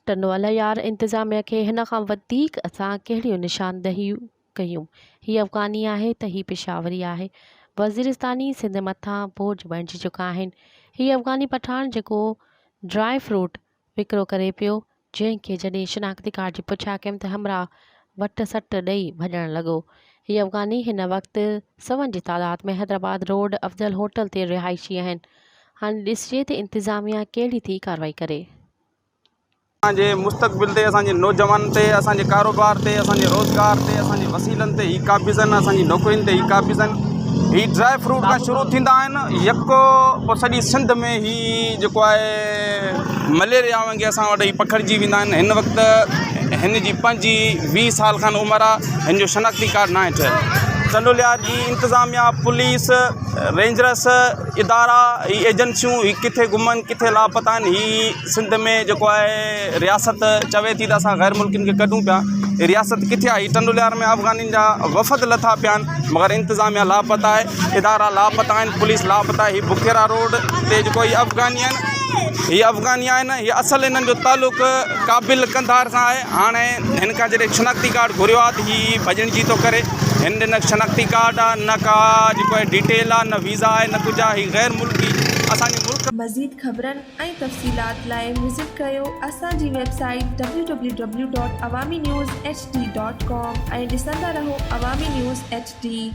टनवाला यार इंतज़ामिया खे हिन खां वधीक असां कहिड़ियूं निशानदहियूं कयूं। हीअ अफ़गानी आहे त हीअ पेशावरी आहे। वज़ीरिस्तानी सिंध मथां बोझ बणिजी चुका आहिनि। हीअ अफ़गानी पठान जेको ड्राई फ्रूट विकिरो करे पियो, जंहिंखे जॾहिं शिनाख्ती कार्ड जी पुछा कयमि त हमरा वट सट ॾेई भॼणु लॻो। हीअ अफ़गानी हिन वक़्तु 100 जी तादाद में हैदराबाद रोड अफ़ज़ल होटल ते रिहाइशी आहिनि। हाणे ॾिसिजे त इंतज़ामिया कहिड़ी थी कार्रवाई करे। असांजे मुस्तक़बिल ते, असांजे नौजवान ते, असांजे कारोबार ते, असांजे रोज़गार ते, असांजे वसीलनि ते ही काबिज़ आहिनि, असांजी नौकरियुनि ते ही काबिज़ आहिनि। ही ड्राई फ्रूट खां शुरू थींदा आहिनि यको पोइ सॼी सिंध में ही जेको आहे मलेरिया वांगुरु असां वटि ही पखिड़िजी वेंदा आहिनि। हिन वक़्तु हिन जी 25-20 साल खनि उमिरि आहे, हिन जो शनाख्ती कार्ड न आहे ठहियलु। टंडोलियार जी इंतज़ामिया, पुलिस, रेंजर्स इदारा, ही एजेंसियूं ही किथे घुमनि, किथे लापता आहिनि। ही सिंध में जेको आहे रियासत चवे थी त असां गैर मुल्किन खे कढूं पिया, रियासत किथे आहे? ही टंडोलियार में अफ़गानियुनि जा वफ़द लथा पिया आहिनि, मगर इंतज़ामिया लापता आहे, इदारा लापता आहिनि, पुलिस लापता आहे। ही बुखेरा रोड ते जेको ही अफ़गानी आहिनि, ही अफ़गानी आहिनि, हीअ असुलु हिननि जो तालुक़ क़ाबिल कंधार सां आहे। हाणे हिन खां जॾहिं शनाख्ती कार्ड घुरियो आहे त हीअ भॼणिजी थो करे। हिन न शनाख्ती कार्ड आहे, न का जेको आहे डिटेल आहे, न वीज़ा आहे, न कुझु आहे। हीअ गैर मुल्की असांजे मुल्क। मज़ीद ख़बरनि ऐं तफ़सीलात लाइ विज़िट कयो असांजी वेबसाइट www.awamiNewsHD.com ऐं ॾिसंदा रहो अवामी न्यूज़ HD।